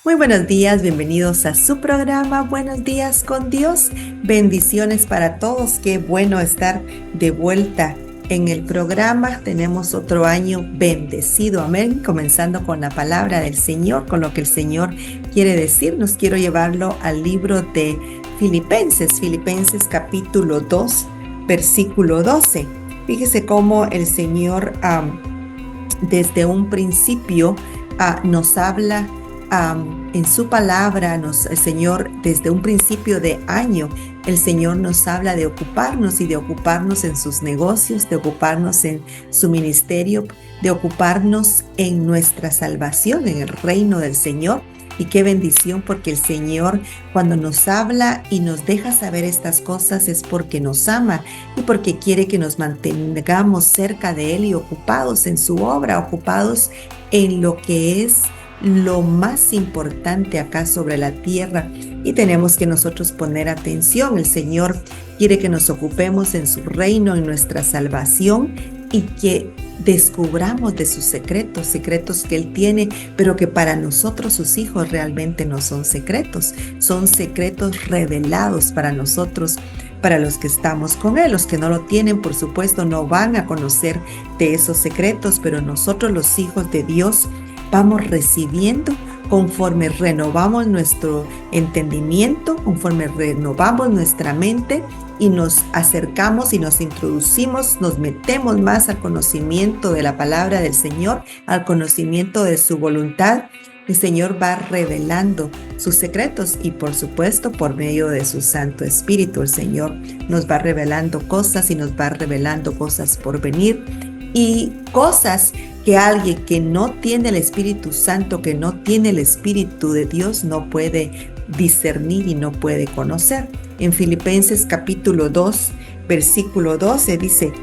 Muy buenos días, bienvenidos a su programa Buenos Días con Dios. Bendiciones para todos, qué bueno estar de vuelta en el programa. Tenemos otro año bendecido, amén, comenzando con la palabra del Señor, con lo que el Señor quiere decirnos. Quiero llevarlo al libro de Filipenses capítulo 2, versículo 12. Fíjese cómo el Señor desde un principio nos habla en su palabra. El Señor, desde un principio de año, el Señor nos habla de ocuparnos y de ocuparnos en sus negocios, de ocuparnos en su ministerio, de ocuparnos en nuestra salvación, en el reino del Señor. Y qué bendición, porque el Señor, cuando nos habla y nos deja saber estas cosas, es porque nos ama y porque quiere que nos mantengamos cerca de Él y ocupados en su obra, ocupados en lo que es lo más importante acá sobre la tierra. Y tenemos que nosotros poner atención. El Señor quiere que nos ocupemos en su reino, en nuestra salvación, y que descubramos de sus secretos que Él tiene, pero que para nosotros, sus hijos, realmente no son secretos revelados para nosotros, para los que estamos con Él. Los que no lo tienen, por supuesto, no van a conocer de esos secretos, pero nosotros, los hijos de Dios, vamos recibiendo conforme renovamos nuestro entendimiento, conforme renovamos nuestra mente y nos acercamos y nos introducimos, nos metemos más al conocimiento de la palabra del Señor, al conocimiento de su voluntad. El Señor va revelando sus secretos y, por supuesto, por medio de su Santo Espíritu, el Señor nos va revelando cosas y nos va revelando cosas por venir, y cosas que alguien que no tiene el Espíritu Santo, que no tiene el Espíritu de Dios, no puede discernir y no puede conocer. En Filipenses capítulo 2, versículo 12 dice: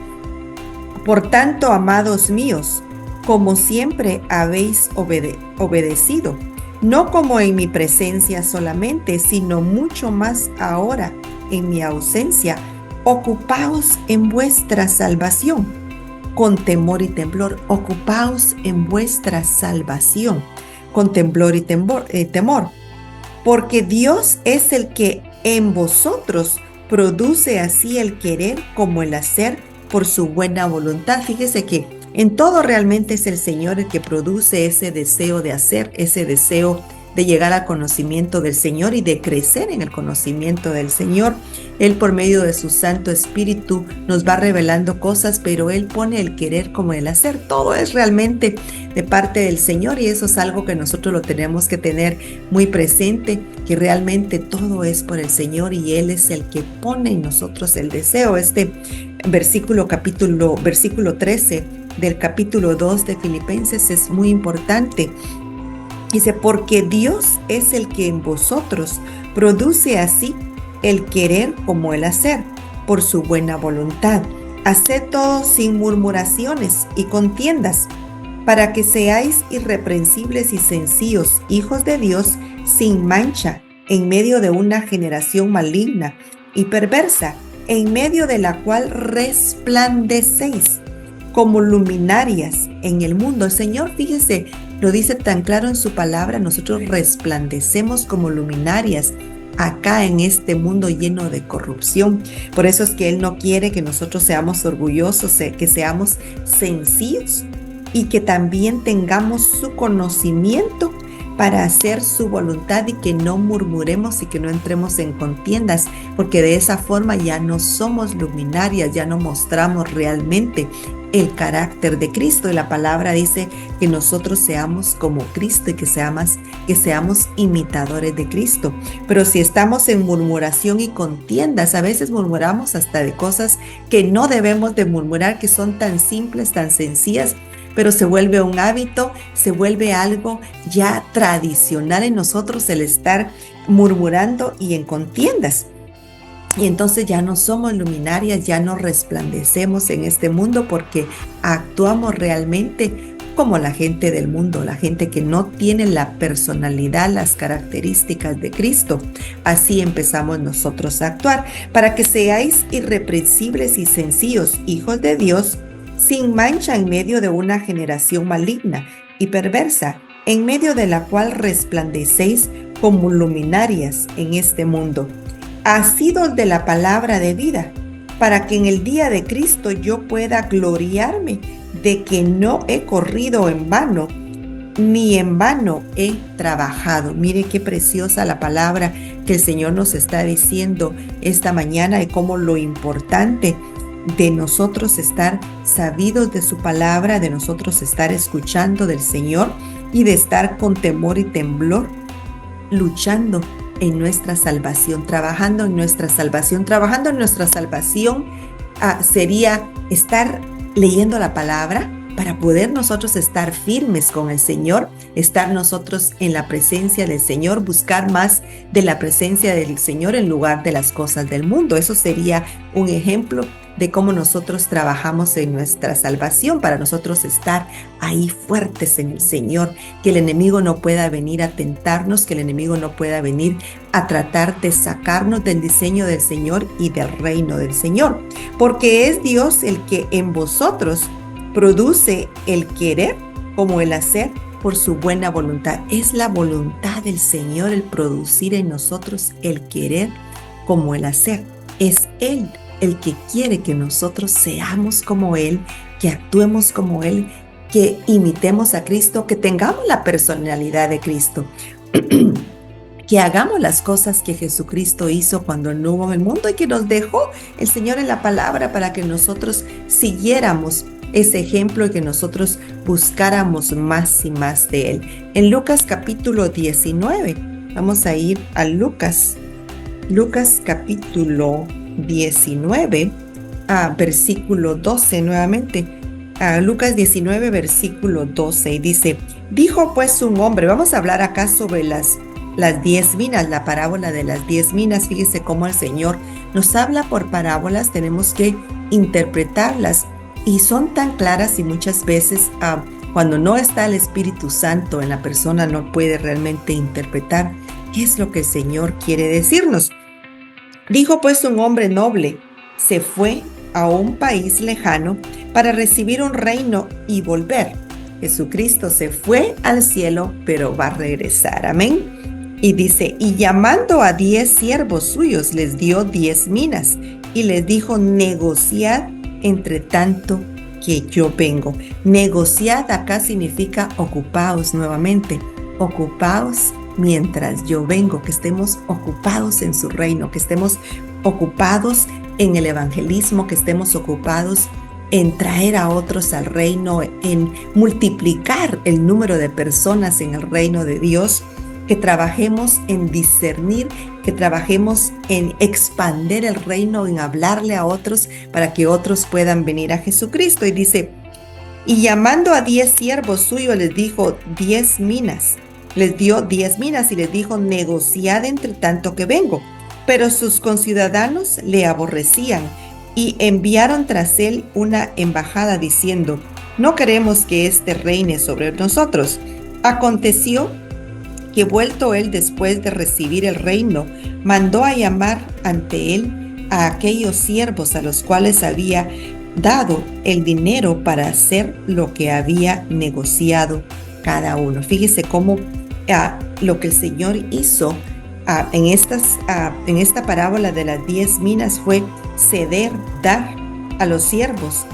Por tanto, amados míos, como siempre habéis obedecido, no como en mi presencia solamente, sino mucho más ahora en mi ausencia, ocupaos en vuestra salvación con temor y temblor. Ocupaos en vuestra salvación con temblor y temor, porque Dios es el que en vosotros produce así el querer como el hacer por su buena voluntad. Fíjese que en todo realmente es el Señor el que produce ese deseo de hacer, ese deseo de llegar al conocimiento del Señor y de crecer en el conocimiento del Señor. Él, por medio de su Santo Espíritu, nos va revelando cosas, pero Él pone el querer como el hacer. Todo es realmente de parte del Señor, y eso es algo que nosotros lo tenemos que tener muy presente, que realmente todo es por el Señor y Él es el que pone en nosotros el deseo. Este versículo 13 del capítulo 2 de Filipenses es muy importante. Dice: porque Dios es el que en vosotros produce así el querer como el hacer, por su buena voluntad. Haced todo sin murmuraciones y contiendas, para que seáis irreprensibles y sencillos, hijos de Dios, sin mancha, en medio de una generación maligna y perversa, en medio de la cual resplandecéis como luminarias en el mundo. El Señor, fíjese, lo dice tan claro en su palabra: nosotros resplandecemos como luminarias acá en este mundo lleno de corrupción. Por eso es que Él no quiere que nosotros seamos orgullosos, que seamos sencillos y que también tengamos su conocimiento para hacer su voluntad, y que no murmuremos y que no entremos en contiendas, porque de esa forma ya no somos luminarias, ya no mostramos realmente el carácter de Cristo. Y la palabra dice que nosotros seamos como Cristo y que seamos imitadores de Cristo. Pero si estamos en murmuración y contiendas, a veces murmuramos hasta de cosas que no debemos de murmurar, que son tan simples, tan sencillas, pero se vuelve un hábito, se vuelve algo ya tradicional en nosotros el estar murmurando y en contiendas. Y entonces ya no somos luminarias, ya no resplandecemos en este mundo, porque actuamos realmente como la gente del mundo, la gente que no tiene la personalidad, las características de Cristo. Así empezamos nosotros a actuar, para que seáis irreprensibles y sencillos, hijos de Dios, sin mancha en medio de una generación maligna y perversa, en medio de la cual resplandecéis como luminarias en este mundo, asidos de la palabra de vida, para que en el día de Cristo yo pueda gloriarme de que no he corrido en vano, ni en vano he trabajado. Mire qué preciosa la palabra que el Señor nos está diciendo esta mañana, y cómo lo importante de nosotros estar sabidos de su palabra, de nosotros estar escuchando del Señor y de estar con temor y temblor luchando en nuestra salvación, trabajando en nuestra salvación. Trabajando en nuestra salvación sería estar leyendo la palabra para poder nosotros estar firmes con el Señor, estar nosotros en la presencia del Señor, buscar más de la presencia del Señor en lugar de las cosas del mundo. Eso sería un ejemplo de cómo nosotros trabajamos en nuestra salvación, para nosotros estar ahí fuertes en el Señor, que el enemigo no pueda venir a tentarnos, que el enemigo no pueda venir a tratar de sacarnos del diseño del Señor y del reino del Señor, porque es Dios el que en vosotros produce el querer como el hacer por su buena voluntad. Es la voluntad del Señor el producir en nosotros el querer como el hacer. Es Él el que quiere que nosotros seamos como Él, que actuemos como Él, que imitemos a Cristo, que tengamos la personalidad de Cristo, que hagamos las cosas que Jesucristo hizo cuando anduvo en el mundo y que nos dejó el Señor en la palabra para que nosotros siguiéramos ese ejemplo y que nosotros buscáramos más y más de Él. En Lucas capítulo 19, vamos a ir a Lucas capítulo 19, versículo 12 nuevamente. Lucas 19, versículo 12, y dice: dijo pues un hombre, vamos a hablar acá sobre las 10 minas, la parábola de las 10 minas. Fíjese cómo el Señor nos habla por parábolas, tenemos que interpretarlas, y son tan claras, y muchas veces cuando no está el Espíritu Santo en la persona no puede realmente interpretar qué es lo que el Señor quiere decirnos. Dijo pues un hombre noble, se fue a un país lejano para recibir un reino y volver. Jesucristo se fue al cielo, pero va a regresar. Amén. Y dice: y llamando a 10 siervos suyos, les dio 10 minas y les dijo: negociad entre tanto que yo vengo. Negociad acá significa ocupaos nuevamente. Ocupaos mientras yo vengo, que estemos ocupados en su reino, que estemos ocupados en el evangelismo, que estemos ocupados en traer a otros al reino, en multiplicar el número de personas en el reino de Dios, que trabajemos en discernir, que trabajemos en expandir el reino, en hablarle a otros para que otros puedan venir a Jesucristo. Y dice: y llamando a 10 siervos suyos, les dijo 10 minas. Les dio 10 minas y les dijo: negociad entre tanto que vengo. Pero sus conciudadanos le aborrecían y enviaron tras él una embajada diciendo: no queremos que éste reine sobre nosotros. Aconteció que, vuelto él después de recibir el reino, mandó a llamar ante él a aquellos siervos a los cuales había dado el dinero para hacer lo que había negociado cada uno. Fíjese cómo lo que el Señor hizo en esta parábola de las 10 minas fue ceder, dar a los siervos.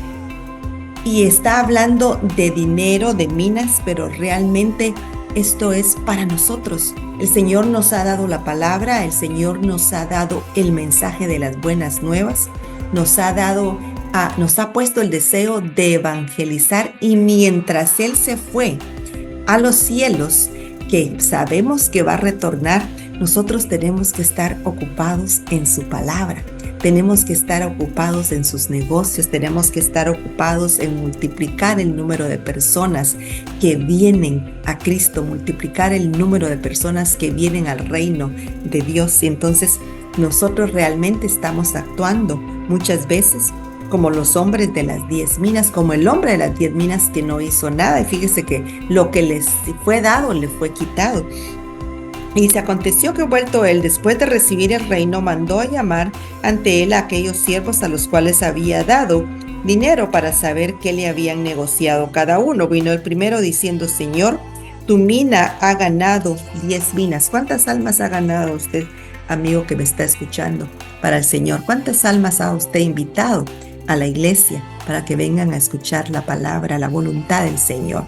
Y está hablando de dinero, de minas, pero realmente esto es para nosotros. El Señor nos ha dado la palabra, el Señor nos ha dado el mensaje de las buenas nuevas, nos ha puesto el deseo de evangelizar, y mientras Él se fue a los cielos, que sabemos que va a retornar, nosotros tenemos que estar ocupados en su palabra. Tenemos que estar ocupados en sus negocios, tenemos que estar ocupados en multiplicar el número de personas que vienen a Cristo, multiplicar el número de personas que vienen al reino de Dios. Y entonces nosotros realmente estamos actuando muchas veces como los hombres de las 10 minas, como el hombre de las 10 minas que no hizo nada. Y fíjese que lo que les fue dado le fue quitado. Y se aconteció que, vuelto él después de recibir el reino, mandó a llamar ante él a aquellos siervos a los cuales había dado dinero para saber qué le habían negociado cada uno. Vino el primero diciendo: Señor, tu mina ha ganado 10 minas. ¿Cuántas almas ha ganado usted, amigo que me está escuchando, para el Señor? ¿Cuántas almas ha usted invitado a la iglesia para que vengan a escuchar la palabra, la voluntad del Señor?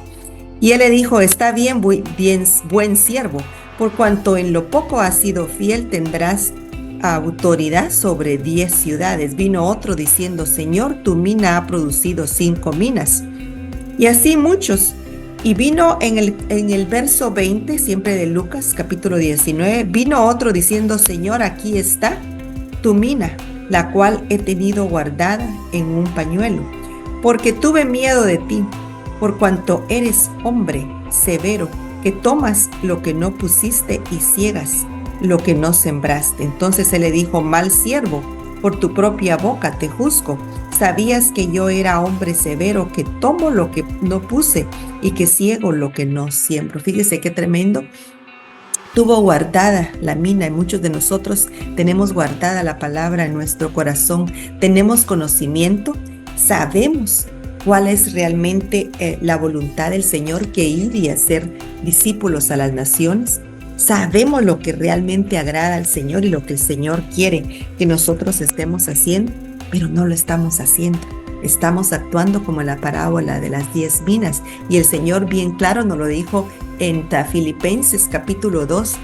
Y él le dijo, está bien, buen siervo, por cuanto en lo poco has sido fiel, tendrás autoridad sobre 10 ciudades. Vino otro diciendo, Señor, tu mina ha producido 5 minas. Y así muchos. Y vino en el verso 20, siempre de Lucas, capítulo 19, vino otro diciendo, Señor, aquí está tu mina, la cual he tenido guardada en un pañuelo, porque tuve miedo de ti, por cuanto eres hombre severo, que tomas lo que no pusiste y ciegas lo que no sembraste. Entonces él le dijo, mal siervo, por tu propia boca te juzgo. Sabías que yo era hombre severo, que tomo lo que no puse y que ciego lo que no siembro. Fíjese qué tremendo. Tuvo guardada la mina, y muchos de nosotros tenemos guardada la palabra en nuestro corazón. Tenemos conocimiento, sabemos cuál es realmente la voluntad del Señor, que ir y hacer discípulos a las naciones. Sabemos lo que realmente agrada al Señor y lo que el Señor quiere que nosotros estemos haciendo, pero no lo estamos haciendo. Estamos actuando como la parábola de las 10 minas, y el Señor bien claro nos lo dijo en Filipenses capítulo 2,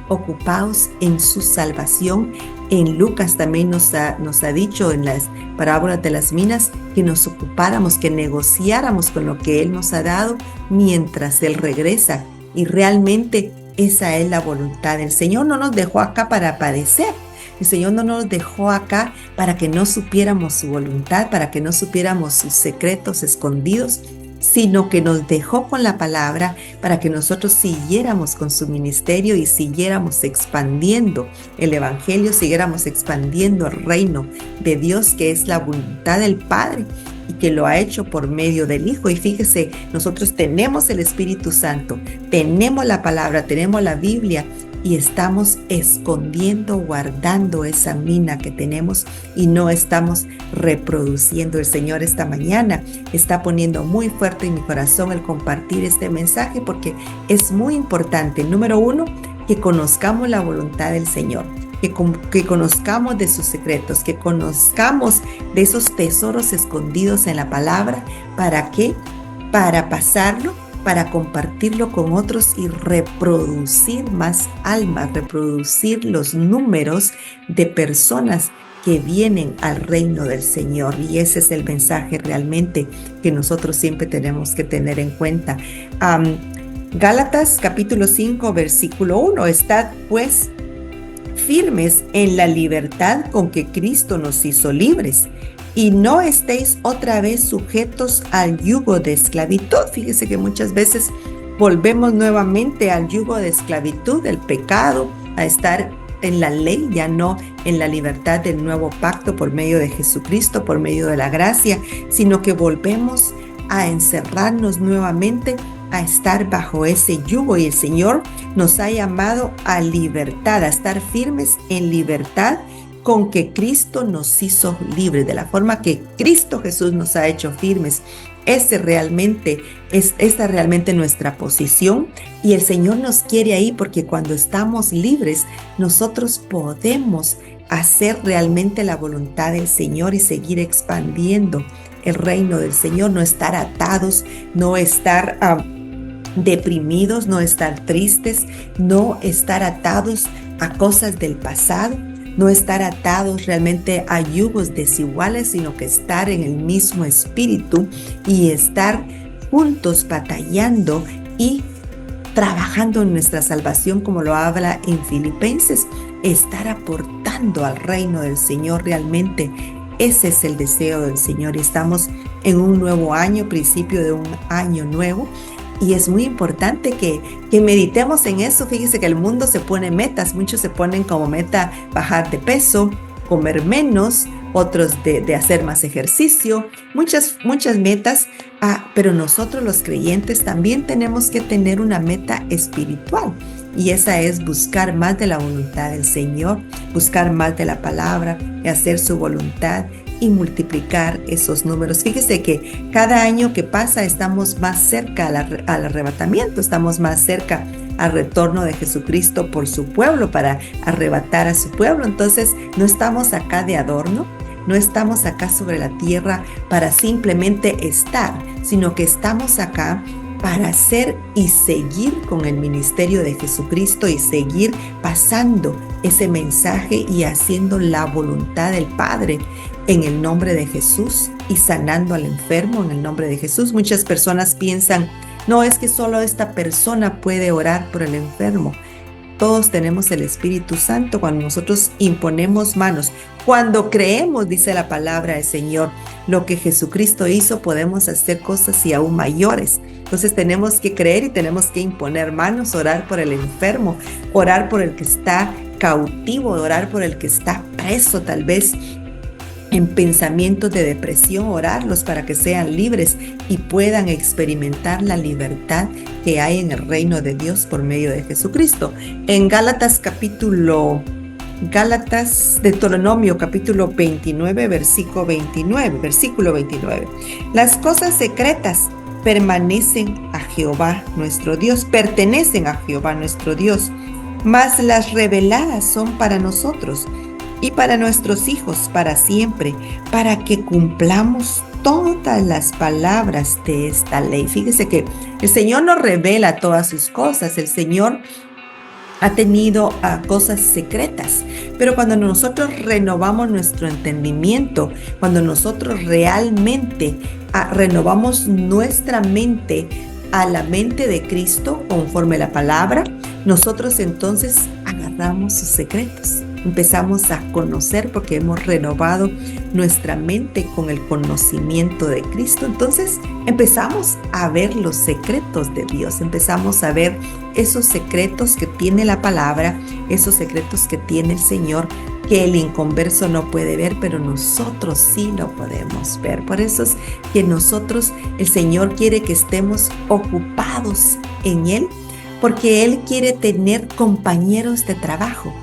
ocupaos en su salvación. En Lucas también nos ha dicho en las parábolas de las minas que nos ocupáramos, que negociáramos con lo que Él nos ha dado mientras Él regresa. Y realmente esa es la voluntad. El Señor no nos dejó acá para padecer. El Señor no nos dejó acá para que no supiéramos su voluntad, para que no supiéramos sus secretos escondidos, sino que nos dejó con la palabra para que nosotros siguiéramos con su ministerio y siguiéramos expandiendo el evangelio, siguiéramos expandiendo el reino de Dios, que es la voluntad del Padre y que lo ha hecho por medio del Hijo. Y fíjese, nosotros tenemos el Espíritu Santo, tenemos la palabra, tenemos la Biblia, y estamos escondiendo, guardando esa mina que tenemos y no estamos reproduciendo. El Señor esta mañana está poniendo muy fuerte en mi corazón el compartir este mensaje, porque es muy importante. Número 1, que conozcamos la voluntad del Señor, que conozcamos de sus secretos, que conozcamos de esos tesoros escondidos en la palabra. ¿Para qué? Para pasarlo, para compartirlo con otros y reproducir más almas, reproducir los números de personas que vienen al reino del Señor. Y ese es el mensaje realmente que nosotros siempre tenemos que tener en cuenta. Gálatas capítulo 5 versículo 1, estad pues firmes en la libertad con que Cristo nos hizo libres, y no estéis otra vez sujetos al yugo de esclavitud. Fíjese que muchas veces volvemos nuevamente al yugo de esclavitud, del pecado, a estar en la ley, ya no en la libertad del nuevo pacto por medio de Jesucristo, por medio de la gracia, sino que volvemos a encerrarnos nuevamente, a estar bajo ese yugo. Y el Señor nos ha llamado a libertad, a estar firmes en libertad con que Cristo nos hizo libres, de la forma que Cristo Jesús nos ha hecho firmes. Esta realmente nuestra posición, y el Señor nos quiere ahí, porque cuando estamos libres nosotros podemos hacer realmente la voluntad del Señor y seguir expandiendo el reino del Señor, no estar atados, no estar deprimidos, no estar tristes, no estar atados a cosas del pasado, no estar atados realmente a yugos desiguales, sino que estar en el mismo espíritu y estar juntos batallando y trabajando en nuestra salvación, como lo habla en Filipenses, estar aportando al reino del Señor realmente. Ese es el deseo del Señor. Estamos en un nuevo año, principio de un año nuevo, y es muy importante que meditemos en eso. Fíjese que el mundo se pone metas, muchos se ponen como meta bajar de peso, comer menos, otros de hacer más ejercicio, muchas metas, pero nosotros los creyentes también tenemos que tener una meta espiritual, y esa es buscar más de la voluntad del Señor, buscar más de la palabra, hacer su voluntad, y multiplicar esos números. Fíjese que cada año que pasa estamos más cerca al arrebatamiento, estamos más cerca al retorno de Jesucristo por su pueblo para arrebatar a su pueblo. Entonces no estamos acá de adorno, no estamos acá sobre la tierra para simplemente estar, sino que estamos acá para hacer y seguir con el ministerio de Jesucristo y seguir pasando ese mensaje y haciendo la voluntad del Padre en el nombre de Jesús y sanando al enfermo en el nombre de Jesús. Muchas personas piensan, no, es que solo esta persona puede orar por el enfermo. Todos tenemos el Espíritu Santo cuando nosotros imponemos manos. Cuando creemos, dice la palabra del Señor, lo que Jesucristo hizo, podemos hacer cosas y aún mayores. Entonces tenemos que creer y tenemos que imponer manos, orar por el enfermo, orar por el que está cautivo, orar por el que está preso tal vez en pensamientos de depresión, orarlos para que sean libres y puedan experimentar la libertad que hay en el reino de Dios por medio de Jesucristo. En Deuteronomio capítulo 29, versículo 29. Las cosas secretas pertenecen a Jehová nuestro Dios, mas las reveladas son para nosotros y para nuestros hijos para siempre, para que cumplamos todas las palabras de esta ley. Fíjese que el Señor nos revela todas sus cosas. El Señor ha tenido cosas secretas, pero cuando nosotros renovamos nuestro entendimiento, cuando nosotros realmente renovamos nuestra mente a la mente de Cristo conforme a la palabra, nosotros entonces agarramos sus secretos. Empezamos a conocer porque hemos renovado nuestra mente con el conocimiento de Cristo. Entonces empezamos a ver los secretos de Dios, empezamos a ver esos secretos que tiene la palabra, esos secretos que tiene el Señor, que el inconverso no puede ver, pero nosotros sí lo podemos ver. Por eso es que nosotros, el Señor quiere que estemos ocupados en Él, porque Él quiere tener compañeros de trabajo,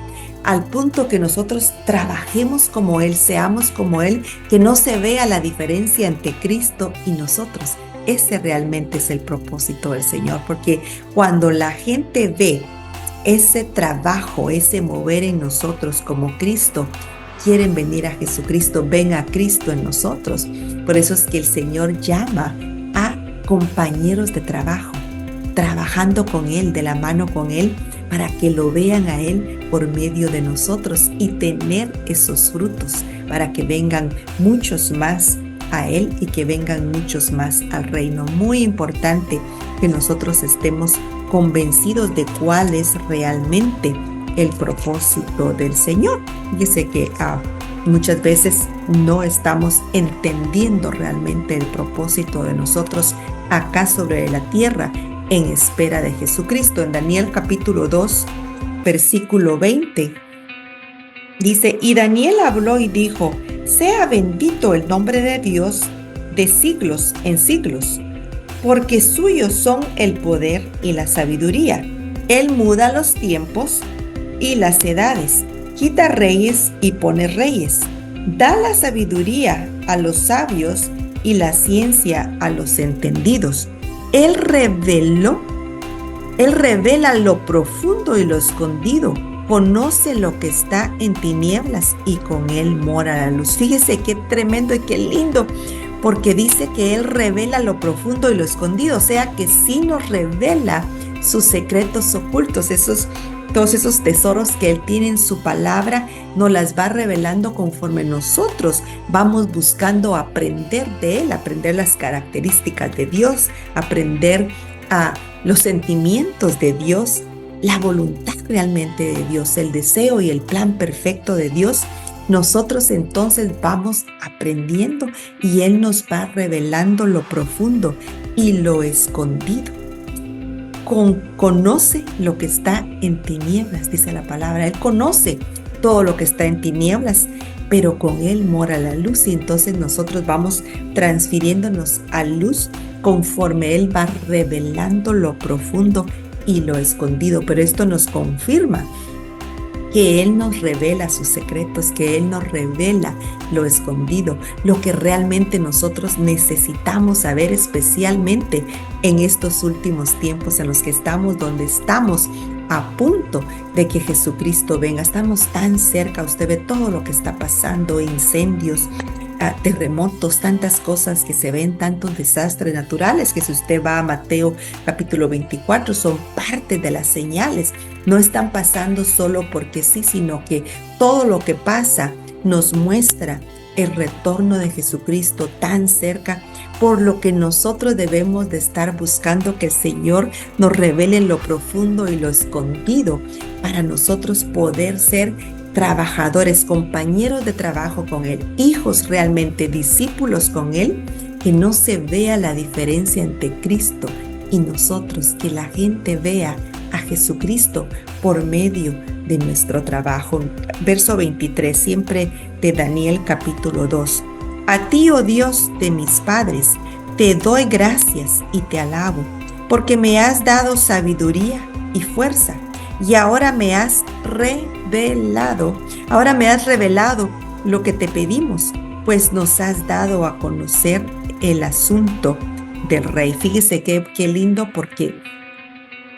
al punto que nosotros trabajemos como Él, seamos como Él, que no se vea la diferencia entre Cristo y nosotros. Ese realmente es el propósito del Señor, porque cuando la gente ve ese trabajo, ese mover en nosotros como Cristo, quieren venir a Jesucristo, ven a Cristo en nosotros. Por eso es que el Señor llama a compañeros de trabajo, trabajando con Él, de la mano con Él, para que lo vean a Él por medio de nosotros y tener esos frutos, para que vengan muchos más a Él y que vengan muchos más al reino. Muy importante que nosotros estemos convencidos de cuál es realmente el propósito del Señor. Dice que muchas veces no estamos entendiendo realmente el propósito de nosotros acá sobre la tierra en espera de Jesucristo. En Daniel capítulo 2, versículo 20, dice: y Daniel habló y dijo: sea bendito el nombre de Dios de siglos en siglos, porque suyos son el poder y la sabiduría. Él muda los tiempos y las edades, quita reyes y pone reyes, da la sabiduría a los sabios y la ciencia a los entendidos. Él revela lo profundo y lo escondido, conoce lo que está en tinieblas y con Él mora la luz. Fíjese qué tremendo y qué lindo, porque dice que Él revela lo profundo y lo escondido, o sea que sí nos revela sus secretos ocultos, todos esos tesoros que Él tiene en su palabra, nos las va revelando conforme nosotros vamos buscando aprender de Él, aprender las características de Dios, aprender los sentimientos de Dios, la voluntad realmente de Dios, el deseo y el plan perfecto de Dios. Nosotros entonces vamos aprendiendo y Él nos va revelando lo profundo y lo escondido. Conoce lo que está en tinieblas, dice la palabra. Él conoce todo lo que está en tinieblas, pero con Él mora la luz, y entonces nosotros vamos transfiriéndonos a luz conforme Él va revelando lo profundo y lo escondido. Pero esto nos confirma que Él nos revela sus secretos, que Él nos revela lo escondido, lo que realmente nosotros necesitamos saber, especialmente en estos últimos tiempos en los que estamos, donde estamos a punto de que Jesucristo venga. Estamos tan cerca, usted ve todo lo que está pasando, incendios, terremotos, tantas cosas que se ven, tantos desastres naturales, que si usted va a Mateo capítulo 24, son parte de las señales. No están pasando solo porque sí, sino que todo lo que pasa nos muestra el retorno de Jesucristo tan cerca, por lo que nosotros debemos de estar buscando que el Señor nos revele lo profundo y lo escondido para nosotros poder ser trabajadores, compañeros de trabajo con Él, hijos realmente, discípulos con Él, que no se vea la diferencia entre Cristo y nosotros, que la gente vea a Jesucristo por medio de nuestro trabajo. Verso 23, siempre de Daniel capítulo 2. A ti, oh Dios de mis padres, te doy gracias y te alabo, porque me has dado sabiduría y fuerza, y ahora me has revelado lo que te pedimos, pues nos has dado a conocer el asunto del rey. Fíjese qué lindo, porque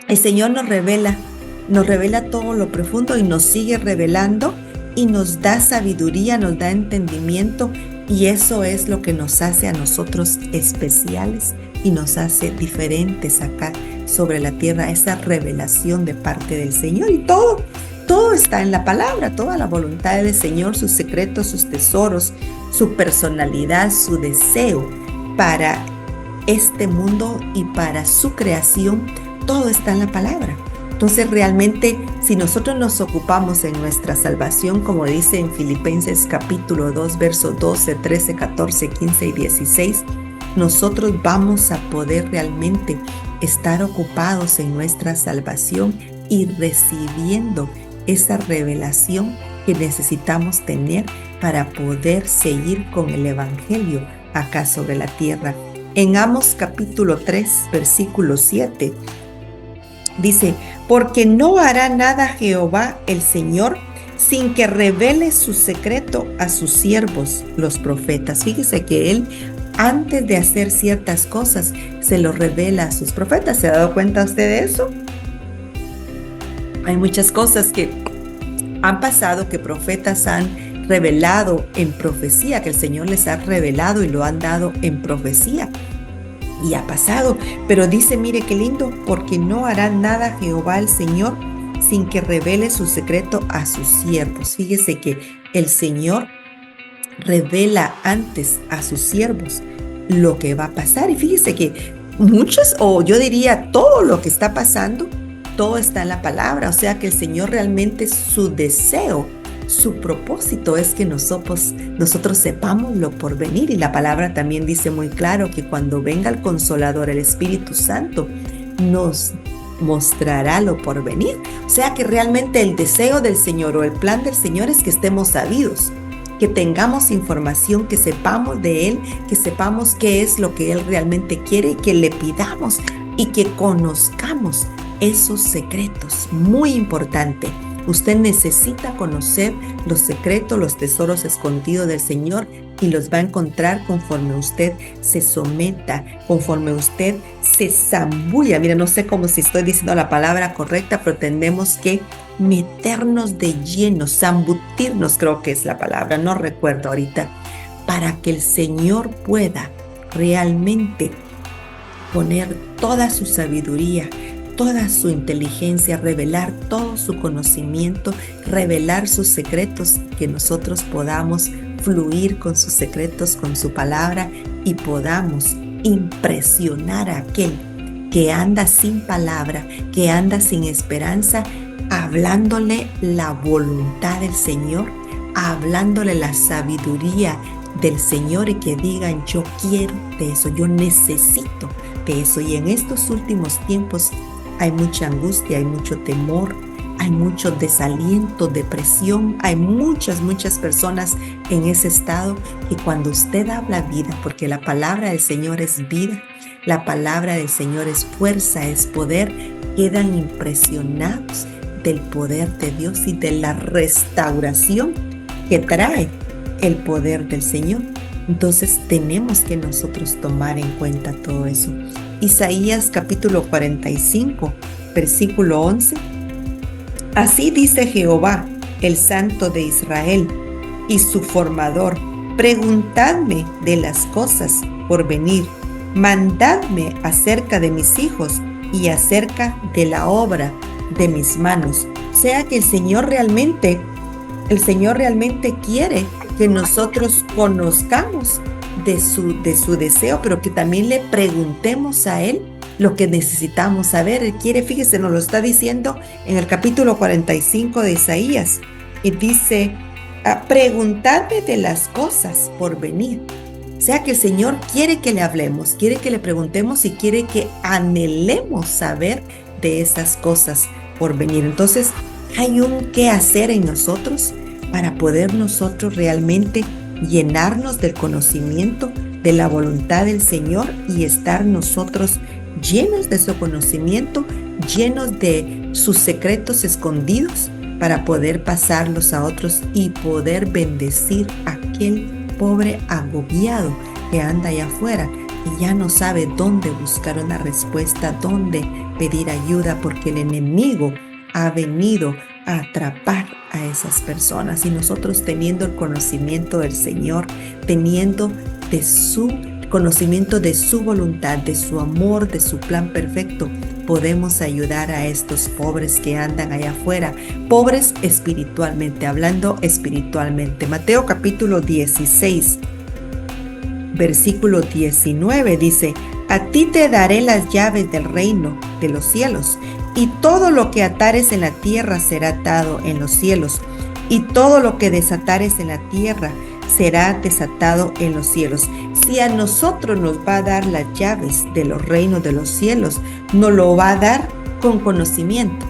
el Señor nos revela todo lo profundo y nos sigue revelando y nos da sabiduría, nos da entendimiento, y eso es lo que nos hace a nosotros especiales y nos hace diferentes acá sobre la tierra, esa revelación de parte del Señor. Y todo está en la palabra, toda la voluntad del Señor, sus secretos, sus tesoros, su personalidad, su deseo para este mundo y para su creación, todo está en la palabra. Entonces realmente, si nosotros nos ocupamos en nuestra salvación, como dice en Filipenses capítulo 2, versos 12, 13, 14, 15 y 16, nosotros vamos a poder realmente estar ocupados en nuestra salvación y recibiendo esa revelación que necesitamos tener para poder seguir con el Evangelio acá sobre la tierra. En Amos capítulo 3, versículo 7, dice: porque no hará nada Jehová el Señor sin que revele su secreto a sus siervos, los profetas. Fíjese que Él, antes de hacer ciertas cosas, se lo revela a sus profetas. ¿Se ha dado cuenta usted de eso? Hay muchas cosas que han pasado, que profetas han revelado en profecía, que el Señor les ha revelado y lo han dado en profecía. Y ha pasado, pero dice, mire qué lindo, porque no hará nada Jehová el Señor sin que revele su secreto a sus siervos. Fíjese que el Señor revela antes a sus siervos lo que va a pasar. Y fíjese que muchos, o yo diría todo lo que está pasando, todo está en la palabra. O sea que el Señor realmente, su deseo, su propósito es que nosotros sepamos lo por venir. Y la palabra también dice muy claro que cuando venga el Consolador, el Espíritu Santo, nos mostrará lo por venir. O sea que realmente el deseo del Señor o el plan del Señor es que estemos sabidos, que tengamos información, que sepamos de Él, que sepamos qué es lo que Él realmente quiere, que le pidamos y que conozcamos esos secretos. Muy importante. Usted necesita conocer los secretos, los tesoros escondidos del Señor, y los va a encontrar conforme usted se someta, conforme usted se zambulla. Mira, no sé cómo si estoy diciendo la palabra correcta, pero tenemos que meternos de lleno, zambutirnos, creo que es la palabra, no recuerdo ahorita, para que el Señor pueda realmente poner toda su sabiduría, toda su inteligencia, revelar todo su conocimiento, revelar sus secretos, que nosotros podamos fluir con sus secretos, con su palabra, y podamos impresionar a aquel que anda sin palabra, que anda sin esperanza, hablándole la voluntad del Señor, hablándole la sabiduría del Señor, y que digan: yo quiero de eso, yo necesito de eso. Y en estos últimos tiempos hay mucha angustia, hay mucho temor, hay mucho desaliento, depresión, hay muchas personas en ese estado. Y cuando usted habla vida, porque la palabra del Señor es vida, la palabra del Señor es fuerza, es poder, quedan impresionados del poder de Dios y de la restauración que trae el poder del Señor. Entonces tenemos que nosotros tomar en cuenta todo eso. Isaías capítulo 45, versículo 11. Así dice Jehová, el Santo de Israel y su formador: preguntadme de las cosas por venir, mandadme acerca de mis hijos y acerca de la obra de mis manos. O sea que el Señor realmente quiere que nosotros conozcamos de su deseo, pero que también le preguntemos a Él lo que necesitamos saber. Él quiere, fíjese, nos lo está diciendo en el capítulo 45 de Isaías, y dice: preguntadme de las cosas por venir. O sea que el Señor quiere que le hablemos, quiere que le preguntemos y quiere que anhelemos saber de esas cosas por venir. Entonces hay un qué hacer en nosotros para poder nosotros realmente llenarnos del conocimiento de la voluntad del Señor y estar nosotros llenos de su conocimiento, llenos de sus secretos escondidos, para poder pasarlos a otros y poder bendecir a aquel pobre agobiado que anda allá afuera y ya no sabe dónde buscar una respuesta, dónde pedir ayuda, porque el enemigo ha venido a atrapar a esas personas. Y nosotros, teniendo el conocimiento del Señor, teniendo de su conocimiento de su voluntad, de su amor, de su plan perfecto, podemos ayudar a estos pobres que andan allá afuera, pobres espiritualmente, hablando espiritualmente. Mateo capítulo 16, versículo 19 dice: a ti te daré las llaves del reino de los cielos, y todo lo que atares en la tierra será atado en los cielos, y todo lo que desatares en la tierra será desatado en los cielos. Si a nosotros nos va a dar las llaves de los reinos de los cielos, nos lo va a dar con conocimiento.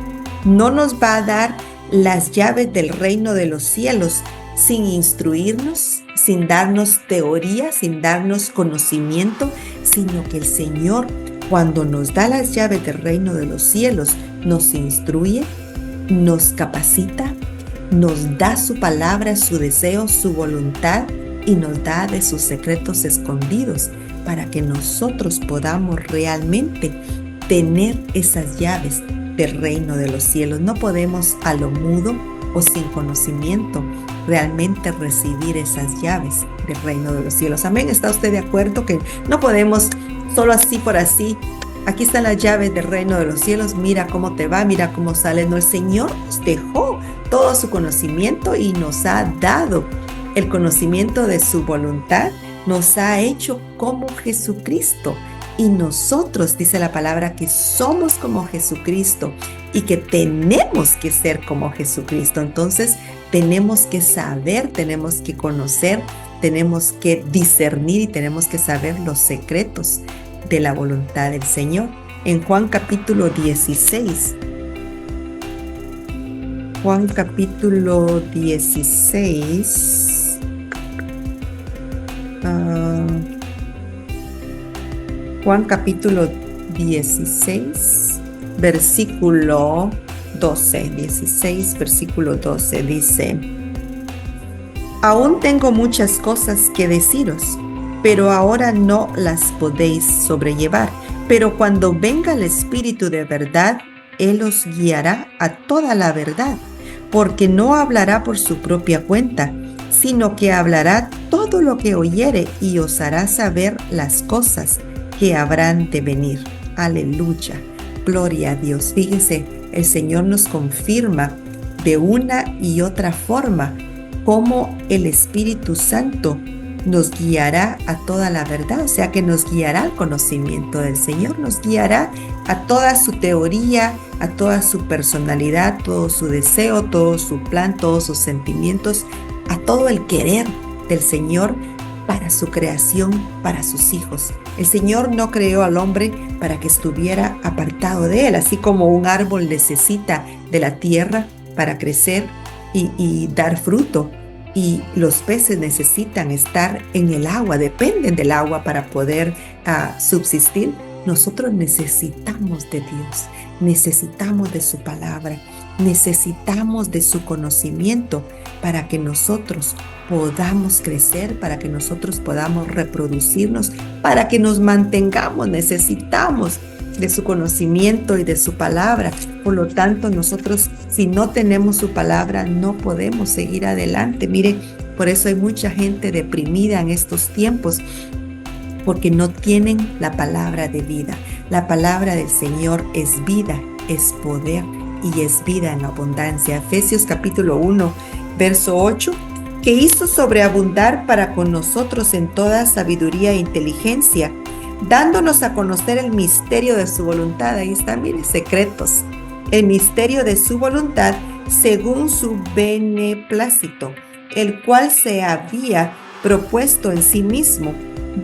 No nos va a dar las llaves del reino de los cielos sin instruirnos, sin darnos teoría, sin darnos conocimiento, sino que el Señor, cuando nos da las llaves del reino de los cielos, nos instruye, nos capacita, nos da su palabra, su deseo, su voluntad, y nos da de sus secretos escondidos para que nosotros podamos realmente tener esas llaves del reino de los cielos. No podemos a lo mudo o sin conocimiento realmente recibir esas llaves del reino de los cielos. Amén. ¿Está usted de acuerdo que no podemos solo así por así? Aquí están las llaves del reino de los cielos, mira cómo te va, mira cómo sale. No, el Señor nos dejó todo su conocimiento y nos ha dado el conocimiento de su voluntad, nos ha hecho como Jesucristo. Y nosotros, dice la palabra, que somos como Jesucristo y que tenemos que ser como Jesucristo. Entonces tenemos que saber, tenemos que conocer, tenemos que discernir y tenemos que saber los secretos de la voluntad del Señor. En Juan capítulo 16, Juan capítulo 16, Juan capítulo 16, versículo 12, 16, versículo 12 dice: aún tengo muchas cosas que deciros, pero ahora no las podéis sobrellevar. Pero cuando venga el Espíritu de verdad, Él os guiará a toda la verdad, porque no hablará por su propia cuenta, sino que hablará todo lo que oyere y os hará saber las cosas que habrán de venir. Aleluya, gloria a Dios. Fíjese, el Señor nos confirma de una y otra forma cómo el Espíritu Santo nos guiará a toda la verdad, o sea que nos guiará al conocimiento del Señor, nos guiará a toda su teoría, a toda su personalidad, todo su deseo, todo su plan, todos sus sentimientos, a todo el querer del Señor para su creación, para sus hijos. El Señor no creó al hombre para que estuviera apartado de Él, así como un árbol necesita de la tierra para crecer y dar fruto. Y los peces necesitan estar en el agua, dependen del agua para poder subsistir. Nosotros necesitamos de Dios, necesitamos de su palabra. Necesitamos de su conocimiento para que nosotros podamos crecer, para que nosotros podamos reproducirnos, para que nos mantengamos. Necesitamos de su conocimiento y de su palabra. Por lo tanto, nosotros, si no tenemos su palabra, no podemos seguir adelante. Mire, por eso hay mucha gente deprimida en estos tiempos, porque no tienen la palabra de vida. La palabra del Señor es vida, es poder y es vida en abundancia. Efesios capítulo 1, verso 8, que hizo sobreabundar para con nosotros en toda sabiduría e inteligencia, dándonos a conocer el misterio de su voluntad. Ahí está, mire, secretos. El misterio de su voluntad según su beneplácito, el cual se había propuesto en sí mismo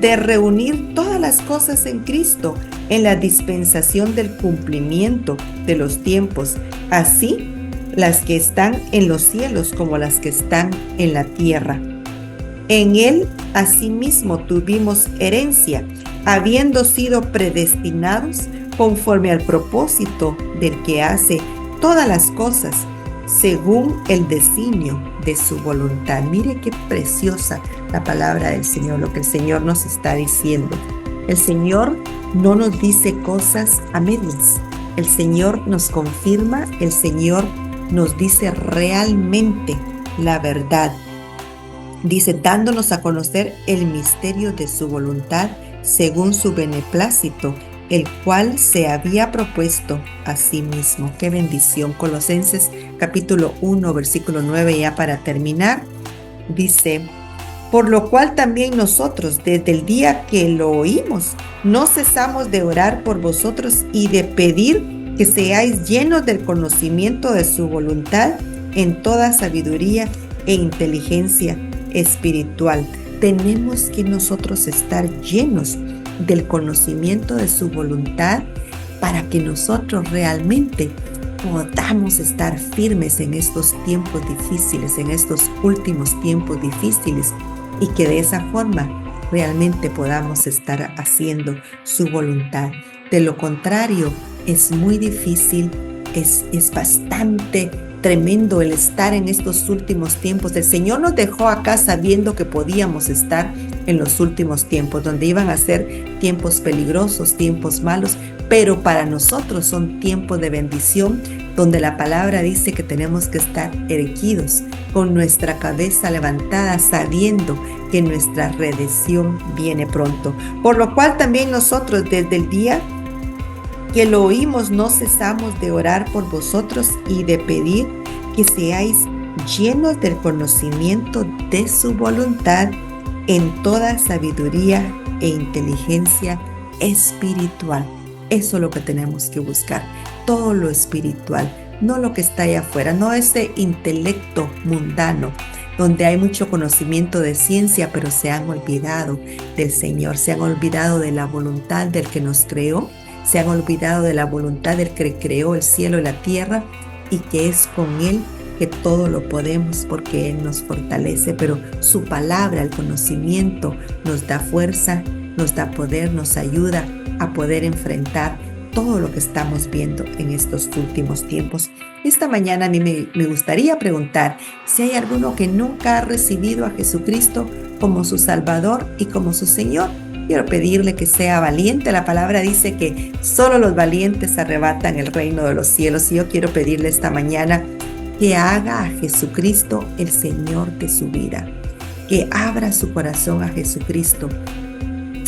de reunir todas las cosas en Cristo en la dispensación del cumplimiento de los tiempos, así las que están en los cielos como las que están en la tierra. En él asimismo tuvimos herencia, habiendo sido predestinados conforme al propósito del que hace todas las cosas, según el designio de su voluntad. Mire qué preciosa la palabra del Señor, lo que el Señor nos está diciendo. El Señor no nos dice cosas a medias. El Señor nos confirma, el Señor nos dice realmente la verdad. Dice, dándonos a conocer el misterio de su voluntad según su beneplácito, el cual se había propuesto a sí mismo. ¡Qué bendición! Colosenses capítulo 1, versículo 9, ya para terminar, dice, por lo cual también nosotros, desde el día que lo oímos, no cesamos de orar por vosotros y de pedir que seáis llenos del conocimiento de su voluntad en toda sabiduría e inteligencia espiritual. Tenemos que nosotros estar llenos del conocimiento de su voluntad para que nosotros realmente podamos estar firmes en estos tiempos difíciles, en estos últimos tiempos difíciles, y que de esa forma realmente podamos estar haciendo su voluntad. De lo contrario, es muy difícil, es bastante tremendo el estar en estos últimos tiempos. El Señor nos dejó acá sabiendo que podíamos estar en los últimos tiempos, donde iban a ser tiempos peligrosos, tiempos malos, pero para nosotros son tiempos de bendición, donde la palabra dice que tenemos que estar erguidos, con nuestra cabeza levantada, sabiendo que nuestra redención viene pronto. Por lo cual también nosotros, desde el día que lo oímos, no cesamos de orar por vosotros y de pedir que seáis llenos del conocimiento de su voluntad en toda sabiduría e inteligencia espiritual. Eso es lo que tenemos que buscar, todo lo espiritual, no lo que está allá afuera, no ese intelecto mundano donde hay mucho conocimiento de ciencia, pero se han olvidado del Señor, se han olvidado de la voluntad del que nos creó, se han olvidado de la voluntad del que creó el cielo y la tierra, y que es con Él que todo lo podemos, porque Él nos fortalece. Pero su palabra, el conocimiento, nos da fuerza, nos da poder, nos ayuda a poder enfrentar todo lo que estamos viendo en estos últimos tiempos. Esta mañana a mí me gustaría preguntar si hay alguno que nunca ha recibido a Jesucristo como su Salvador y como su Señor. Quiero pedirle que sea valiente. La palabra dice que solo los valientes arrebatan el reino de los cielos. Y yo quiero pedirle esta mañana que haga a Jesucristo el Señor de su vida, que abra su corazón a Jesucristo.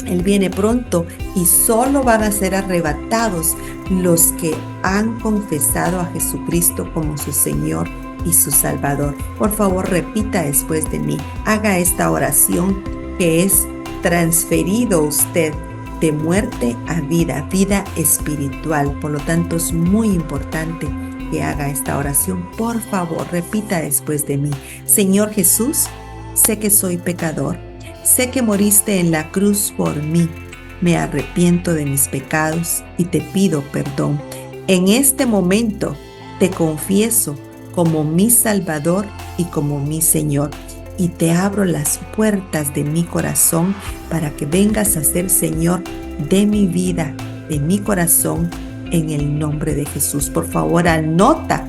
Él viene pronto y solo van a ser arrebatados los que han confesado a Jesucristo como su Señor y su Salvador. Por favor, repita después de mí. Haga esta oración que es transferido usted de muerte a vida, vida espiritual. Por lo tanto, es muy importante que haga esta oración. Por favor, repita después de mí. Señor Jesús, sé que soy pecador. Sé que moriste en la cruz por mí. Me arrepiento de mis pecados y te pido perdón. En este momento te confieso como mi Salvador y como mi Señor. Y te abro las puertas de mi corazón para que vengas a ser Señor de mi vida, de mi corazón, en el nombre de Jesús. Por favor, anota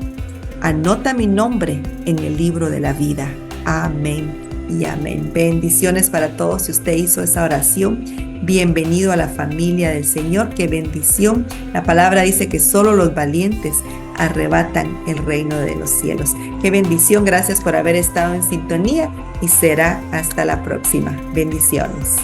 Anota mi nombre en el libro de la vida. Amén y amén. Bendiciones para todos. Si usted hizo esa oración, bienvenido a la familia del Señor. Qué bendición. La palabra dice que solo los valientes arrebatan el reino de los cielos. Qué bendición. Gracias por haber estado en sintonía y será hasta la próxima. Bendiciones.